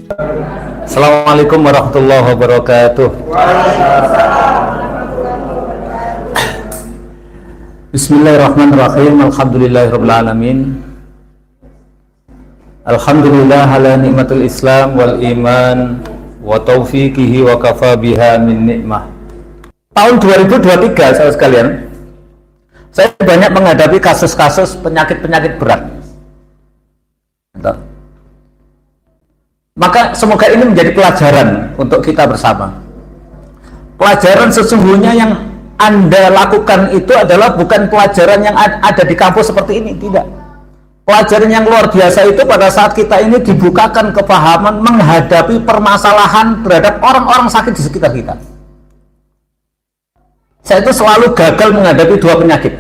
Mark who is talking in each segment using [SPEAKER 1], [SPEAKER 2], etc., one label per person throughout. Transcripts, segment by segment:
[SPEAKER 1] Assalamualaikum warahmatullahi wabarakatuh. Bismillahirrahmanirrahim. Alhamdulillahirabbil alamin. Alhamdulillah ala nikmatul Islam wal iman wa taufiqihi wa kafa biha min nikmah. Tahun 2023 saudara sekalian, saya banyak menghadapi kasus-kasus penyakit-penyakit berat. Maka semoga ini menjadi pelajaran untuk kita bersama. Pelajaran sesungguhnya yang Anda lakukan itu adalah bukan pelajaran yang ada di kampus seperti ini, tidak. Pelajaran yang luar biasa itu pada saat kita ini dibukakan kepahaman menghadapi permasalahan terhadap orang-orang sakit di sekitar kita. Saya itu selalu gagal menghadapi dua penyakit.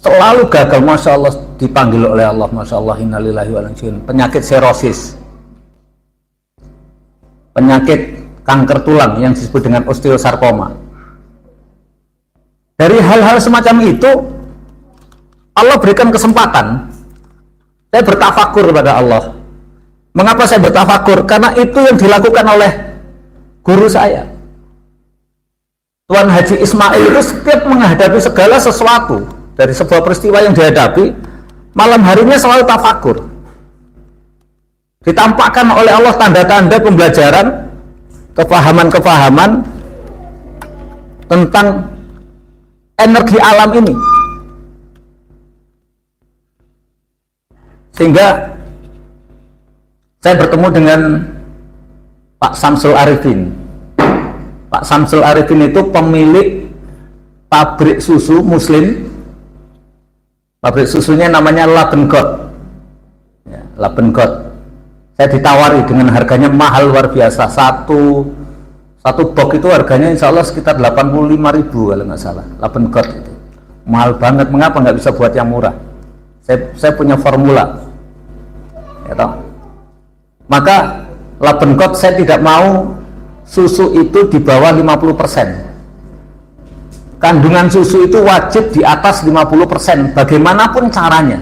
[SPEAKER 1] Selalu gagal, Masya Allah, dipanggil oleh Allah, Masya Allah, innalillahi wa inna ilaihi raji'un. Penyakit serosis, penyakit kanker tulang yang disebut dengan osteosarkoma. Dari hal-hal semacam itu Allah berikan kesempatan saya bertafakur kepada Allah. Mengapa saya bertafakur? Karena itu yang dilakukan oleh guru saya, Tuan Haji Ismail. Itu setiap menghadapi segala sesuatu dari sebuah peristiwa yang dihadapi, malam harinya selalu tafakur. Ditampakkan oleh Allah tanda-tanda pembelajaran, kefahaman-kefahaman tentang energi alam ini, sehingga saya bertemu dengan Pak Samsul Arifin. Pak Samsul Arifin itu pemilik pabrik susu Muslim. Pabrik susunya namanya Labenggot, ya, Labenggot. Saya ditawari dengan harganya mahal luar biasa. Satu box itu harganya insya Allah sekitar 85.000 kalau nggak salah. Labenggot itu mahal banget. Mengapa nggak bisa buat yang murah? Saya punya formula, ya toh? Maka Labenggot saya tidak mau susu itu di bawah 50%. Kandungan susu itu wajib di atas 50%, bagaimanapun caranya.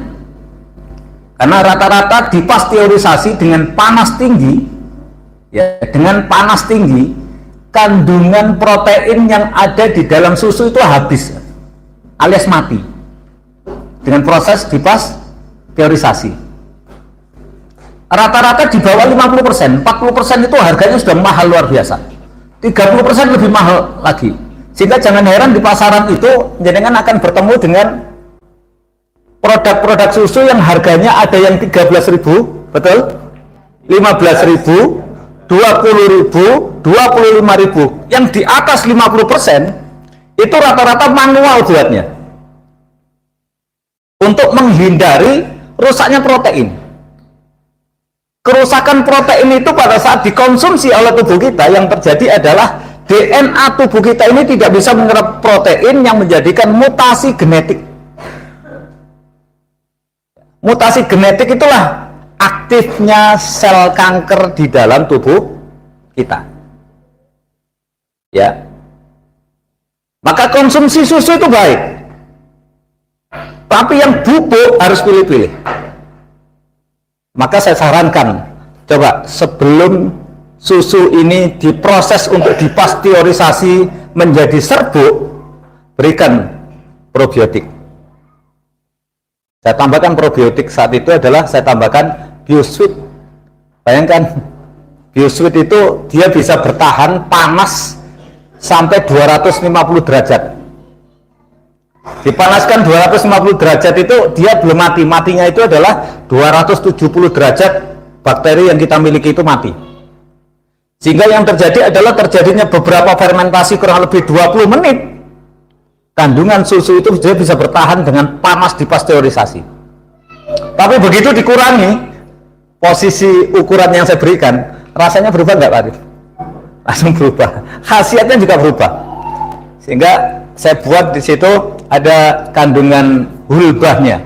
[SPEAKER 1] Karena rata-rata dipasteurisasi dengan panas tinggi, ya, dengan panas tinggi, kandungan protein yang ada di dalam susu itu habis, alias mati, dengan proses dipasteurisasi. Rata-rata di bawah 50%, 40% itu harganya sudah mahal luar biasa, 30% lebih mahal lagi. Sehingga jangan heran di pasaran itu jenengan akan bertemu dengan produk-produk susu yang harganya ada yang 13.000, betul? 15.000, 20.000, 25.000. Yang di atas 50% itu rata-rata manual buatnya, untuk menghindari rusaknya protein. Kerusakan protein itu pada saat dikonsumsi oleh tubuh kita, yang terjadi adalah DNA tubuh kita ini tidak bisa menyerap protein yang menjadikan mutasi genetik. Mutasi genetik itulah aktifnya sel kanker di dalam tubuh kita. Ya. Maka konsumsi susu itu baik. Tapi yang bubuk harus pilih-pilih. Maka saya sarankan, coba sebelum susu ini diproses untuk dipasteurisasi menjadi serbuk, berikan probiotik. Saya tambahkan probiotik saat itu adalah saya tambahkan BioSweet. Bayangkan, BioSweet itu dia bisa bertahan panas sampai 250 derajat. Dipanaskan 250 derajat itu dia belum mati. Matinya itu adalah 270 derajat, bakteri yang kita miliki itu mati. Sehingga yang terjadi adalah terjadinya beberapa fermentasi kurang lebih 20 menit. Kandungan susu itu dia bisa bertahan dengan panas dipasteurisasi. Tapi begitu dikurangi posisi ukuran yang saya berikan, rasanya berubah nggak Pak Arif? Langsung berubah. Khasiatnya juga berubah. Sehingga saya buat di situ ada kandungan hulbahnya.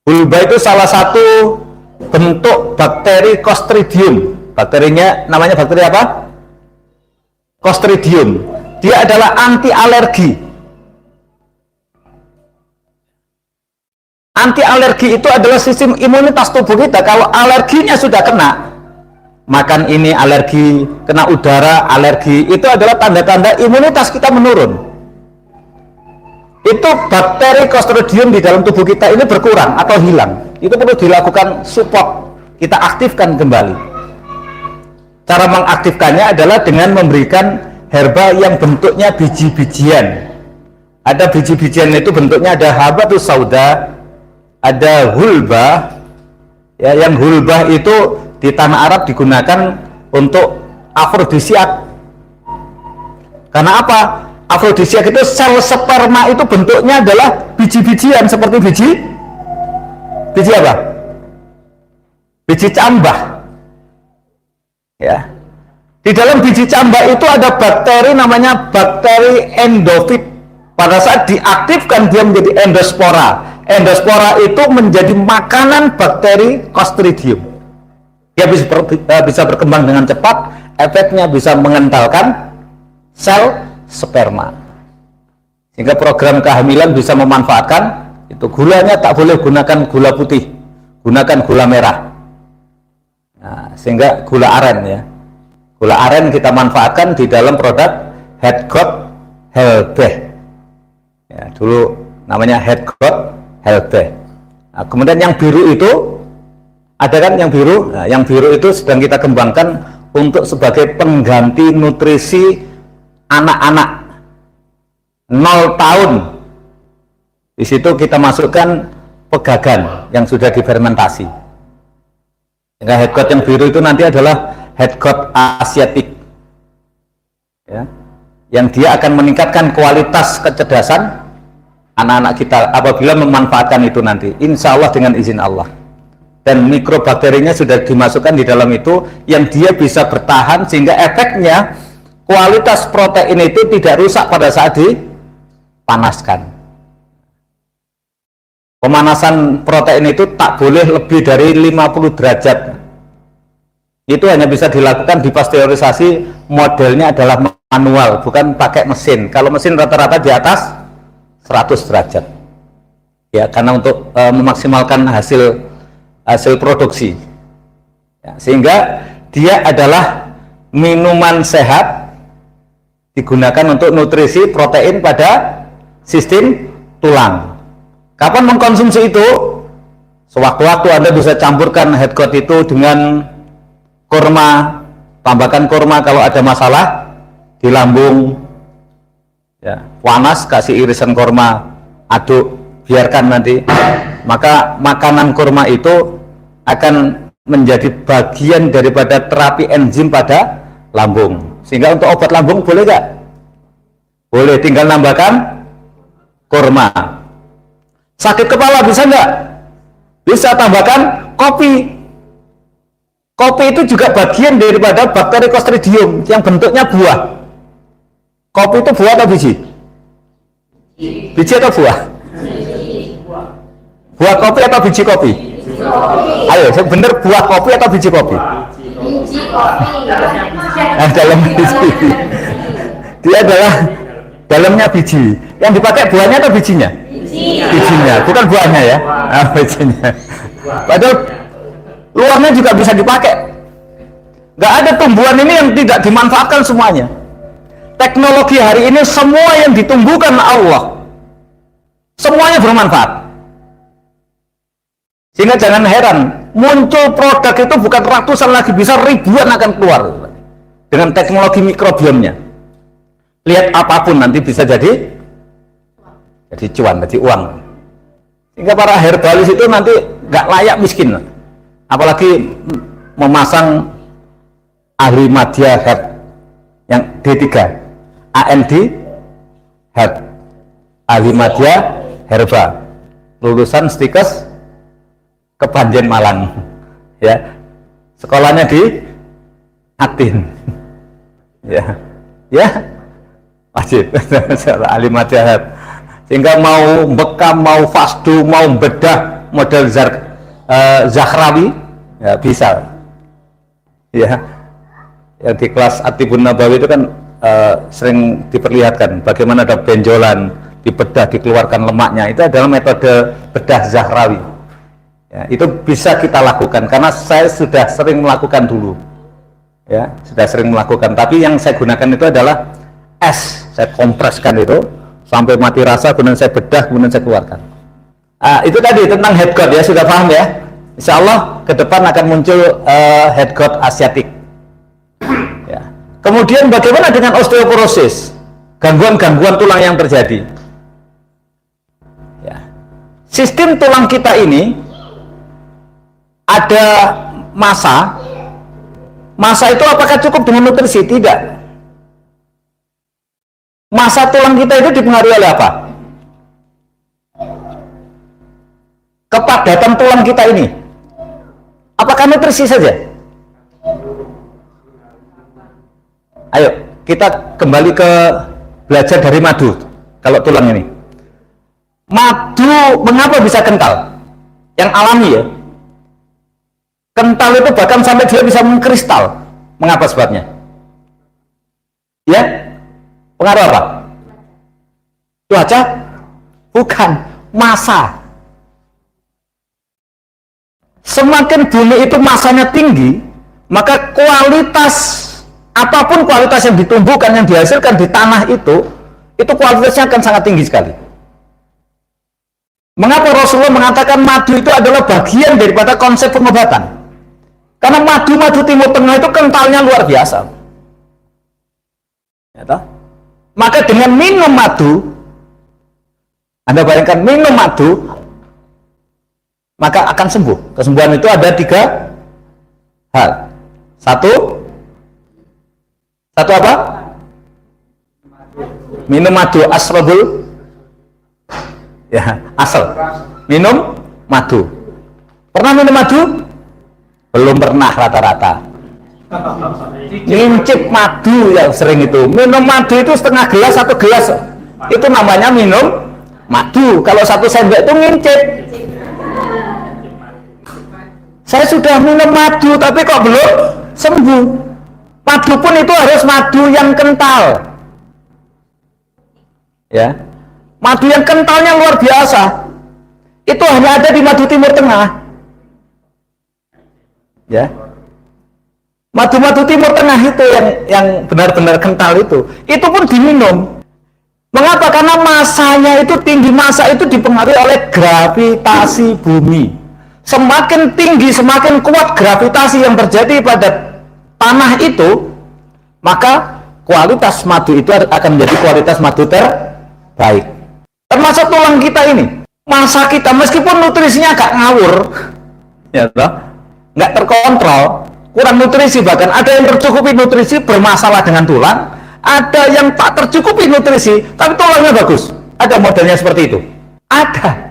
[SPEAKER 1] Hulbah itu salah satu bentuk bakteri Clostridium. Bakterinya namanya bakteri apa? Clostridium. Dia adalah anti alergi. Anti alergi itu adalah sistem imunitas tubuh kita. Kalau alerginya sudah kena, makan ini alergi, kena udara alergi, itu adalah tanda-tanda imunitas kita menurun. Itu bakteri Clostridium di dalam tubuh kita ini berkurang atau hilang. Itu perlu dilakukan support, kita aktifkan kembali. Cara mengaktifkannya adalah dengan memberikan herba yang bentuknya biji-bijian. Ada biji-bijian itu bentuknya ada habatus sauda, ada hulbah. Ya, yang hulbah itu di tanah Arab digunakan untuk afrodisiak. Karena apa? Afrodisiak itu sel sperma itu bentuknya adalah biji-bijian seperti biji apa? Biji cambah. Ya. Di dalam biji cambah itu ada bakteri namanya bakteri endofit. Pada saat diaktifkan dia menjadi endospora. Endospora itu menjadi makanan bakteri Clostridium. Dia bisa berkembang dengan cepat, efeknya bisa mengentalkan sel sperma. Sehingga program kehamilan bisa memanfaatkan itu. Gulanya tak boleh gunakan gula putih, gunakan gula merah. Nah, sehingga gula aren ya. Gula aren kita manfaatkan di dalam produk Headgot Helbeh. Ya, dulu namanya Headgot Helbeh. Nah, kemudian yang biru itu ada kan yang biru? Nah, yang biru itu sedang kita kembangkan untuk sebagai pengganti nutrisi anak-anak 0 tahun. Di situ kita masukkan pegagan yang sudah difermentasi. Sehingga Headgot yang biru itu nanti adalah Headgot Asiatic, ya, yang dia akan meningkatkan kualitas kecerdasan anak-anak kita apabila memanfaatkan itu nanti, insya Allah dengan izin Allah. Dan mikrobakterinya sudah dimasukkan di dalam itu, yang dia bisa bertahan sehingga efeknya kualitas protein itu tidak rusak pada saat dipanaskan. Pemanasan protein itu tak boleh lebih dari 50 derajat. Itu hanya bisa dilakukan di pasteurisasi, modelnya adalah manual, bukan pakai mesin. Kalau mesin rata-rata di atas 100 derajat. Ya, karena untuk memaksimalkan hasil produksi. Ya, sehingga dia adalah minuman sehat, digunakan untuk nutrisi protein pada sistem tulang. Kapan mengkonsumsi itu? Sewaktu-waktu Anda bisa campurkan Headgot itu dengan kurma, tambahkan kurma kalau ada masalah di lambung, ya, panas, kasih irisan kurma, aduk, biarkan nanti. Maka makanan kurma itu akan menjadi bagian daripada terapi enzim pada lambung. Sehingga untuk obat lambung boleh nggak? Boleh, tinggal nambahkan kurma. Sakit kepala bisa nggak? Bisa, tambahkan kopi. Kopi itu juga bagian daripada bakteri Clostridium yang bentuknya buah. Kopi itu buah atau biji? Biji atau buah? Buah kopi atau biji kopi? Ayo, bener, buah kopi atau biji kopi? Biji kopi. Dalam biji. Dia adalah dalamnya biji. Yang dipakai buahnya atau bijinya? Bijinya, bukan buahnya ya. Bijinya. Padahal luarnya juga bisa dipakai. Nggak ada tumbuhan ini yang tidak dimanfaatkan semuanya. Teknologi hari ini semua yang ditumbuhkan Allah, semuanya bermanfaat. Sehingga jangan heran, muncul produk itu bukan ratusan lagi, bisa ribuan akan keluar dengan teknologi mikrobiomnya. Lihat apapun nanti bisa jadi cuan, jadi uang. Sehingga para herbalis itu nanti nggak layak miskin, apalagi memasang ahli madya herb yang D3 AND herb, ahli madya herba, lulusan stikes Kepanjen Malang, ya, sekolahnya di Atin, ya wajib ahli madya herb. Sehingga mau bekam, mau fasdu, mau bedah model Zahrawi, ya bisa. Ya, yang di kelas Atibun Nabawi itu kan sering diperlihatkan bagaimana ada benjolan, dibedah, dikeluarkan lemaknya, itu adalah metode bedah Zahrawi. Ya, itu bisa kita lakukan karena saya sudah sering melakukan dulu. Ya, sudah sering melakukan. Tapi yang saya gunakan itu adalah es, saya kompreskan itu sampai mati rasa, kemudian saya bedah, kemudian saya keluarkan. Itu tadi tentang head God ya, sudah paham ya? Insya Allah ke depan akan muncul head God asiatik. Ya. Kemudian bagaimana dengan osteoporosis? Gangguan-gangguan tulang yang terjadi. Ya. Sistem tulang kita ini ada massa. Massa itu apakah cukup dengan nutrisi? Tidak. Massa tulang kita itu dipengaruhi oleh apa? Kepadatan tulang kita ini. Apakah nutrisi saja? Ayo, kita kembali ke belajar dari madu. Kalau tulang ini. Madu mengapa bisa kental? Yang alami ya. Kental itu bahkan sampai dia bisa mengkristal. Mengapa sebabnya? Ya? Pengaruh apa? Cuaca? Bukan. Massa. Semakin bumi itu massanya tinggi, maka kualitas, apapun kualitas yang ditumbuhkan, yang dihasilkan di tanah itu kualitasnya akan sangat tinggi sekali. Mengapa Rasulullah mengatakan madu itu adalah bagian daripada konsep pengobatan? Karena madu-madu Timur Tengah itu kentalnya luar biasa. Ya, maka dengan minum madu, Anda bayangkan minum madu, maka akan sembuh. Kesembuhan itu ada 3 hal. Satu apa? Minum madu, asrabul, ya, asal. Minum madu. Pernah minum madu? Belum pernah rata-rata. Ngincip madu yang sering itu. Minum madu itu setengah gelas, 1 gelas. Itu namanya minum madu. Kalau 1 sendok itu ngincip. Saya sudah minum madu tapi kok belum sembuh. Madu pun itu harus madu yang kental. Ya. Madu yang kentalnya luar biasa. Itu hanya ada di madu Timur Tengah. Ya. Madu-madu Timur Tengah itu yang benar-benar kental itu pun diminum. Mengapa? Karena massanya itu tinggi. Massa itu dipengaruhi oleh gravitasi bumi. Semakin tinggi, semakin kuat gravitasi yang terjadi pada tanah itu, maka kualitas madu itu akan menjadi kualitas madu terbaik. Termasuk tulang kita ini, massa kita meskipun nutrisinya agak ngawur, ya toh, nggak terkontrol, kurang nutrisi, bahkan ada yang tercukupi nutrisi bermasalah dengan tulang, ada yang tak tercukupi nutrisi tapi tulangnya bagus. Ada modelnya seperti itu. Ada.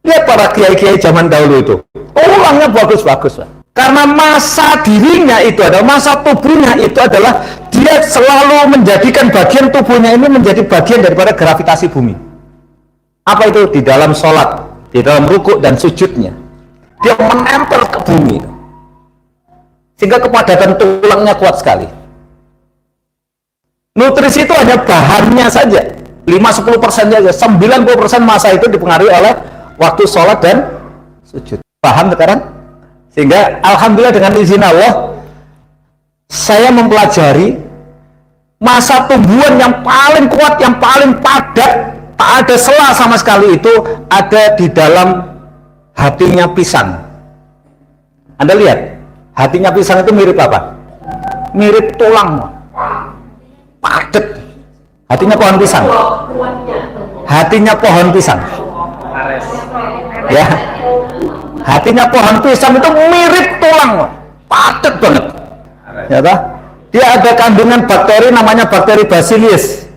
[SPEAKER 1] Lihat para kiai-kiai zaman dahulu itu, tulangnya bagus-bagus. Karena massa dirinya itu adalah, massa tubuhnya itu adalah, dia selalu menjadikan bagian tubuhnya ini menjadi bagian daripada gravitasi bumi. Apa itu? Di dalam sholat, di dalam rukuk dan sujudnya, dia menempel ke bumi. Sehingga kepadatan tulangnya kuat sekali. Nutrisi itu hanya bahannya saja, 5-10% saja, 90% massa itu dipengaruhi oleh waktu sholat dan sujud. Paham sekarang? Sehingga alhamdulillah dengan izin Allah, saya mempelajari massa tumbuhan yang paling kuat, yang paling padat, tak ada sela sama sekali, itu ada di dalam hatinya pisang. Anda lihat, hatinya pisang itu mirip apa? Mirip tulang, padat. Hatinya pohon pisang. Hatinya pohon pisang. Ya, hatinya pohon pisang itu mirip tulang, padat banget. Ya toh? Dia ada kandungan bakteri namanya bakteri Bacillus.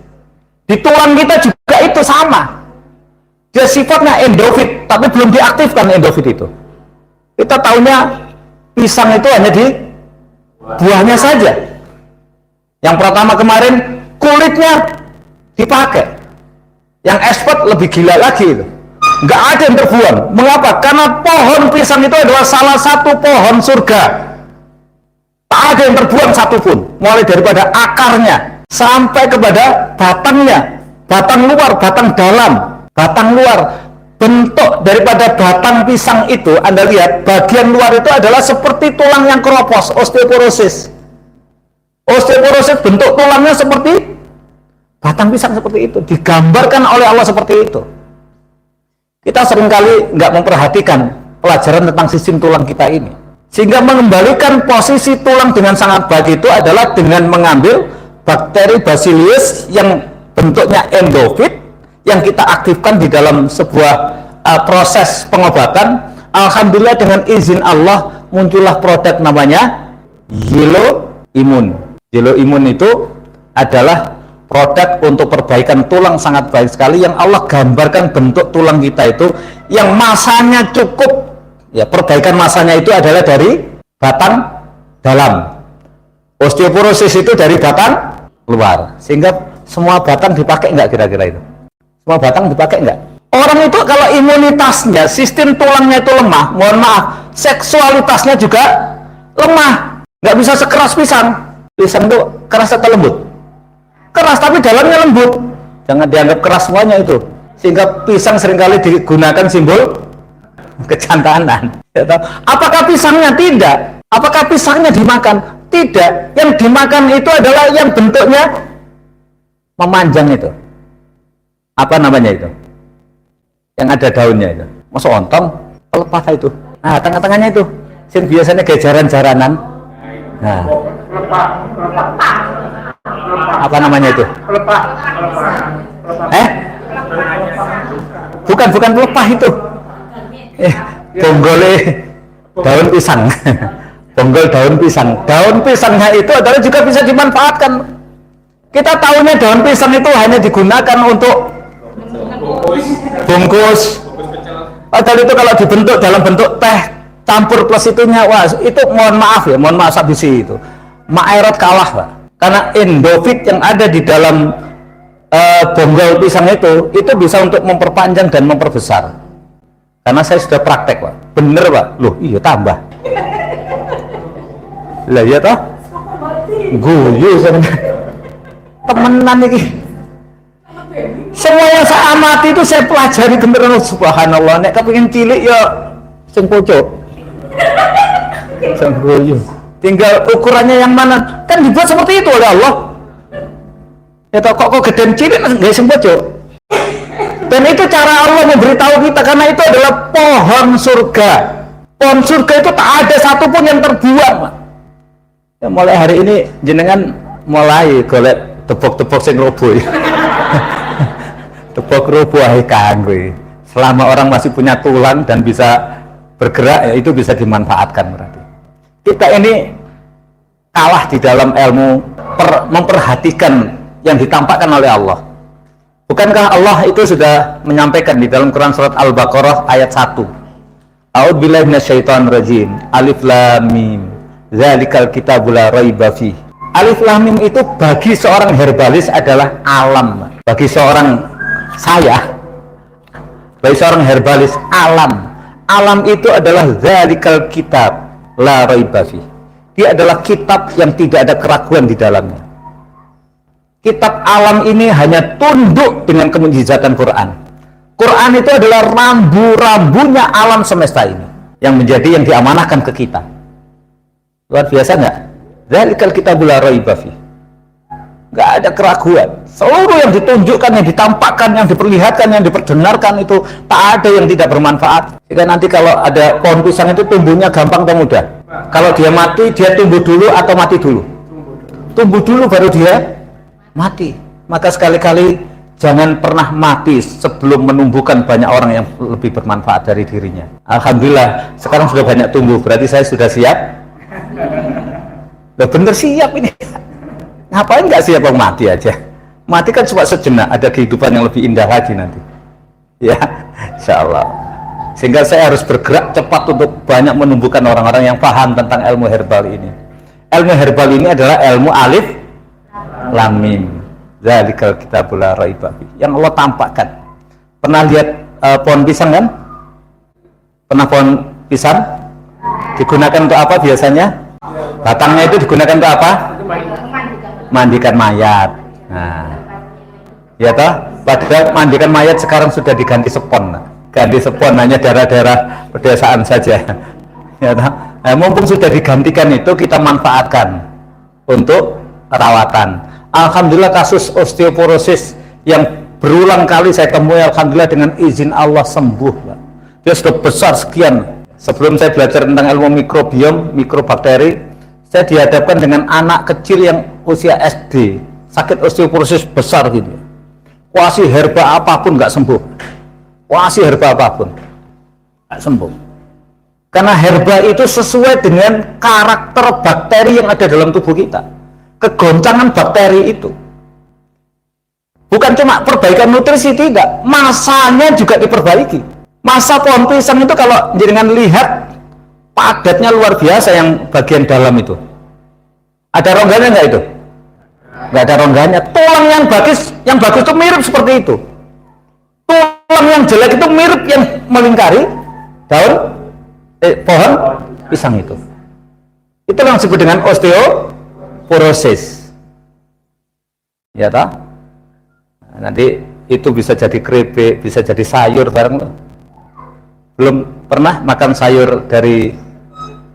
[SPEAKER 1] Di tulang kita juga itu sama. Dia sifatnya endofit, tapi belum diaktifkan endofit itu. Kita tahunya pisang itu hanya di buahnya saja. Yang pertama kemarin kulitnya dipakai. Yang expert lebih gila lagi itu. Nggak ada yang terbuang. Mengapa? Karena pohon pisang itu adalah salah satu pohon surga. Tak ada yang terbuang satupun. Mulai daripada akarnya sampai kepada batangnya, batang luar, batang dalam, batang luar. Bentuk daripada batang pisang itu, Anda lihat, bagian luar itu adalah seperti tulang yang keropos, osteoporosis. Osteoporosis bentuk tulangnya seperti batang pisang seperti itu, digambarkan oleh Allah seperti itu. Kita seringkali nggak memperhatikan pelajaran tentang sistem tulang kita ini, sehingga mengembalikan posisi tulang dengan sangat baik itu adalah dengan mengambil bakteri Bacillus yang bentuknya endofit, yang kita aktifkan di dalam sebuah proses pengobatan. Alhamdulillah dengan izin Allah muncullah produk namanya Yellow Immune. Yellow Immune itu adalah produk untuk perbaikan tulang sangat baik sekali, yang Allah gambarkan bentuk tulang kita itu yang masanya cukup ya, perbaikan masanya itu adalah dari batang dalam, osteoporosis itu dari batang luar, sehingga semua batang dipakai nggak kira-kira itu? Semua batang dipakai nggak? Orang itu kalau imunitasnya, sistem tulangnya itu lemah, mohon maaf, seksualitasnya juga lemah, nggak bisa sekeras pisang. Pisang itu keras atau lembut? Keras, tapi dalamnya lembut. Jangan dianggap keras semuanya itu, sehingga pisang seringkali digunakan simbol kejantanan. Apakah pisangnya? Tidak. Apakah pisangnya dimakan? Tidak. Yang dimakan itu adalah yang bentuknya memanjang itu. Apa namanya itu? Yang ada daunnya itu. Masuk ontong, pelepah itu. Nah, tengah-tengahnya itu, yang biasanya kayak jaran-jaranan. Nah, apa namanya itu? Pelepah. Bukan pelepah itu. Bonggole daun pisang. Bonggol daun pisang. Daun pisangnya itu adalah juga bisa dimanfaatkan. Kita tahunya daun pisang itu hanya digunakan untuk bungkus. Padahal itu kalau dibentuk dalam bentuk teh campur plus itunya, wah itu mohon maaf sabisi itu Maerot kalah, Pak. Karena endofit yang ada di dalam bonggol pisang itu bisa untuk memperpanjang dan memperbesar. Karena saya sudah praktek, Pak. Bener, Pak. Loh, iya tambah. Lah iya toh? Guyu sebenarnya. Temenan iki. Semua yang saya amati itu saya pelajari beneran, subhanallah. Nek kepengin cilik ya sing pojok. Sing guyu. Tinggal ukurannya yang mana. Kan dibuat seperti itu oleh Allah. Ya toh kok gedean cilik nggak sing pojok. Dan itu cara Allah memberitahu kita, karena itu adalah pohon surga. Pohon surga itu tak ada satupun yang terbuang, Pak. Ya, mulai hari ini jenengan mulai golek tepok-tepok sing roboh. Tepok roboh ae kanggo. Selama orang masih punya tulang dan bisa bergerak, ya itu bisa dimanfaatkan berarti. Kita ini kalah di dalam ilmu memperhatikan yang ditampakkan oleh Allah. Bukankah Allah itu sudah menyampaikan di dalam Quran surat Al-Baqarah ayat 1. A'udzubillahi minasyaitonir rajim. Alif lam mim. Dzalikal kitabul la raiba fi. Alif lam mim itu bagi seorang herbalis adalah alam. Bagi seorang bagi seorang herbalis alam. Alam itu adalah dzalikal kitab la raiba fi. Dia adalah kitab yang tidak ada keraguan di dalamnya. Kitab alam ini hanya tunduk dengan kemujizatan Quran. Quran itu adalah rambu-rambunya alam semesta ini, yang menjadi yang diamanahkan ke kita. Luar biasa nggak? Dzalikal kitabul la raiba fi. Nggak ada keraguan. Seluruh yang ditunjukkan, yang ditampakkan, yang diperlihatkan, yang diperdengarkan itu tak ada yang tidak bermanfaat. Jika nanti kalau ada pohon pisang itu tumbuhnya gampang atau mudah? Kalau dia mati, dia tumbuh dulu atau mati dulu? Tumbuh dulu baru dia mati. Maka sekali-kali jangan pernah mati sebelum menumbuhkan banyak orang yang lebih bermanfaat dari dirinya. Alhamdulillah sekarang sudah banyak tumbuh, berarti saya sudah siap. Udah bener siap ini. Ngapain nggak siap orang mati aja? Mati kan cuma sejenak, ada kehidupan yang lebih indah lagi nanti. Ya, insya Allah. Sehingga saya harus bergerak cepat untuk banyak menumbuhkan orang-orang yang paham tentang ilmu herbal ini. Ilmu herbal ini adalah ilmu alif lam mim. Dzalikal kitabul la raiba fi. Yang Allah tampakkan. Pernah lihat pohon pisang kan? Pernah pohon pisang? Digunakan untuk apa biasanya? Batangnya itu digunakan untuk apa? Mandikan mayat. Nah, ya toh? Padahal mandikan mayat sekarang sudah diganti spon, ganti spon hanya daerah-daerah pedesaan saja. Ya, mumpung sudah digantikan itu kita manfaatkan untuk rawatan. Alhamdulillah kasus osteoporosis yang berulang kali saya temui, alhamdulillah dengan izin Allah sembuh. Dia sudah besar sekian. Sebelum saya belajar tentang ilmu mikrobiom, mikrobakteri, saya dihadapkan dengan anak kecil yang usia SD, sakit osteoporosis besar gitu. Kuasi herba apapun nggak sembuh. Kuasi herba apapun nggak sembuh. Karena herba itu sesuai dengan karakter bakteri yang ada dalam tubuh kita. Kegoncangan bakteri itu. Bukan cuma perbaikan nutrisi, tidak, masanya juga diperbaiki. Masa pohon pisang itu kalau jangan lihat padatnya luar biasa yang bagian dalam itu. Ada rongganya nggak itu? Nggak ada rongganya. Tulang yang bagus itu mirip seperti itu. Tulang yang jelek itu mirip yang melingkari daun pohon pisang itu. Itu yang disebut dengan osteoporosis. Ya tak? Nanti itu bisa jadi keripik, bisa jadi sayur bareng. Belum pernah makan sayur dari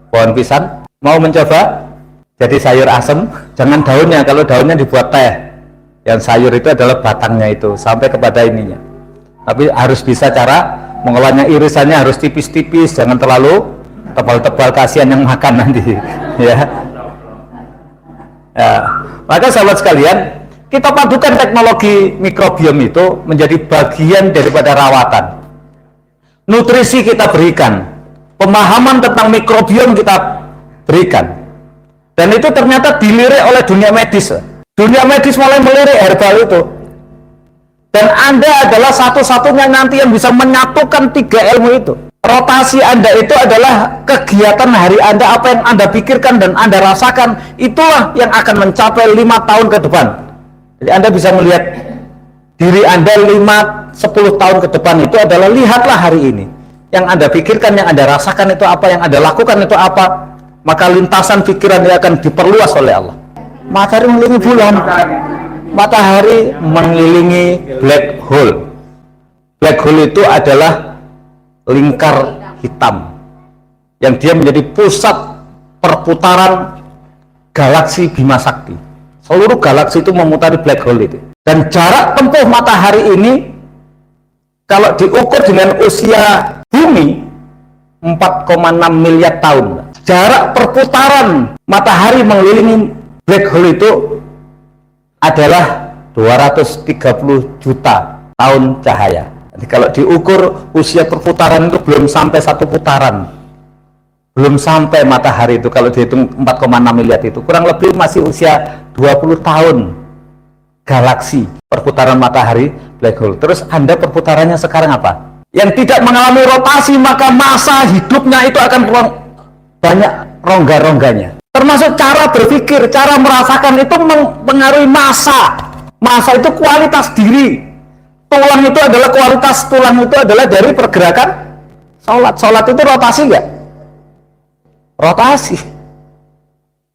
[SPEAKER 1] pohon pisang? Mau mencoba jadi sayur asem? Jangan daunnya, kalau daunnya dibuat teh. Yang sayur itu adalah batangnya itu sampai kepada ininya. Tapi harus bisa cara mengolahnya, irisannya harus tipis-tipis, jangan terlalu tebal-tebal, kasihan yang makan nanti. Ya. Maka sahabat sekalian, kita padukan teknologi mikrobiom itu menjadi bagian daripada rawatan. Nutrisi kita berikan, pemahaman tentang mikrobiom kita berikan, dan itu ternyata dilirik oleh dunia medis. Dunia medis mulai melirik herbal itu, dan Anda adalah satu-satunya nanti yang bisa menyatukan tiga ilmu itu. Rotasi Anda itu adalah kegiatan hari Anda, apa yang Anda pikirkan dan Anda rasakan, itulah yang akan mencapai 5 tahun ke depan. Jadi Anda bisa melihat diri Anda 5-10 tahun ke depan itu adalah, lihatlah hari ini. Yang Anda pikirkan, yang Anda rasakan itu apa, yang Anda lakukan itu apa, maka lintasan pikiran yang akan diperluas oleh Allah. Matahari mengelilingi bulan, matahari mengelilingi black hole. Black hole itu adalah lingkar hitam yang dia menjadi pusat perputaran galaksi Bima Sakti. Seluruh galaksi itu memutari black hole itu. Dan jarak tempuh matahari ini kalau diukur dengan usia bumi 4,6 miliar tahun. Jarak perputaran matahari mengelilingi black hole itu adalah 230 juta tahun cahaya. Jadi kalau diukur usia perputaran itu belum sampai 1 putaran. Belum sampai matahari itu, kalau dihitung 4,6 miliar itu kurang lebih masih usia 20 tahun galaksi perputaran matahari black hole. Terus Anda perputarannya sekarang apa? Yang tidak mengalami rotasi, maka masa hidupnya itu akan banyak rongga-rongganya. Termasuk cara berpikir, cara merasakan itu mempengaruhi masa. Masa itu kualitas diri. Tulang itu adalah kualitas tulang itu adalah dari pergerakan sholat. Sholat itu rotasi nggak? Rotasi.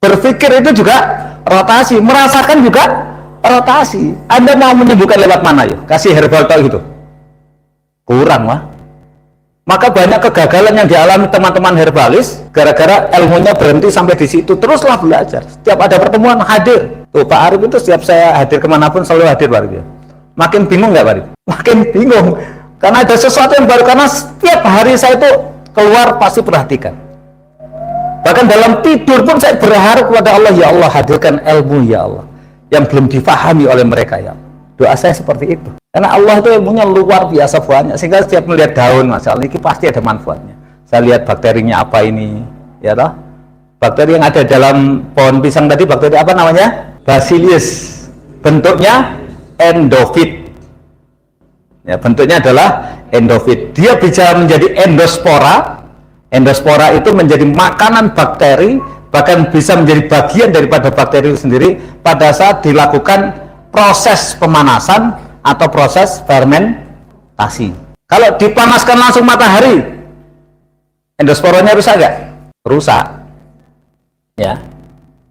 [SPEAKER 1] Berpikir itu juga rotasi, merasakan juga rotasi. Anda mau menyembuhkan lewat mana ya? Kasih herbal tau gitu? Kurang lah. Maka banyak kegagalan yang dialami teman-teman herbalis gara-gara ilmunya berhenti sampai di situ. Teruslah belajar. Setiap ada pertemuan hadir. Tuh Pak Arif itu setiap saya hadir kemanapun selalu hadir Pak Arif. Makin bingung nggak Pak Arif? Makin bingung karena ada sesuatu yang baru, karena setiap hari saya itu keluar pasti perhatikan. Bahkan dalam tidur pun saya berharap kepada Allah, ya Allah hadirkan ilmu ya Allah yang belum difahami oleh mereka ya. Doa saya seperti itu. Karena Allah itu ilmunya luar biasa banyak, sehingga setiap melihat daun masalah ini pasti ada manfaatnya. Saya lihat bakterinya apa ini, ya toh? Bakteri yang ada dalam pohon pisang tadi, bakteri apa namanya? Bacillus. Bentuknya endofit. Ya, bentuknya adalah endofit. Dia bisa menjadi endospora. Endospora itu menjadi makanan bakteri, bahkan bisa menjadi bagian daripada bakteri itu sendiri pada saat dilakukan proses pemanasan atau proses fermentasi. Kalau dipanaskan langsung matahari, endosporanya rusak nggak? Rusak. Ya.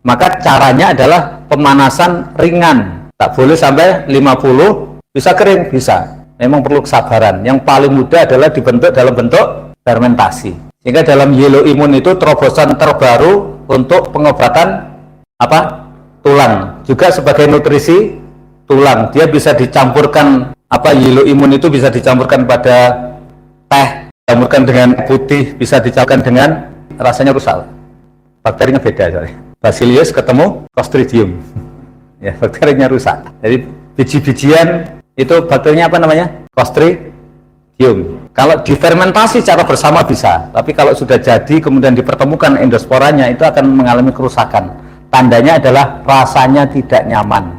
[SPEAKER 1] Maka caranya adalah pemanasan ringan. Tak boleh sampai 50 Bisa kering, bisa. Memang perlu kesabaran. Yang paling mudah adalah dibentuk dalam bentuk fermentasi. Sehingga dalam yellow immune itu terobosan terbaru untuk pengobatan apa? Tulang. Juga sebagai nutrisi tulang. Dia bisa dicampurkan apa? Yellow immune itu bisa dicampurkan pada teh, dicampurkan dengan putih, bisa dicampurkan dengan rasanya rusak. Bakterinya beda soalnya. Bacillus ketemu Clostridium. Ya, bakterinya rusak. Jadi biji-bijian itu bakterinya apa namanya? Clostridium. Kalau difermentasi secara bersama bisa, tapi kalau sudah jadi kemudian dipertemukan endosporanya itu akan mengalami kerusakan. Tandanya adalah rasanya tidak nyaman.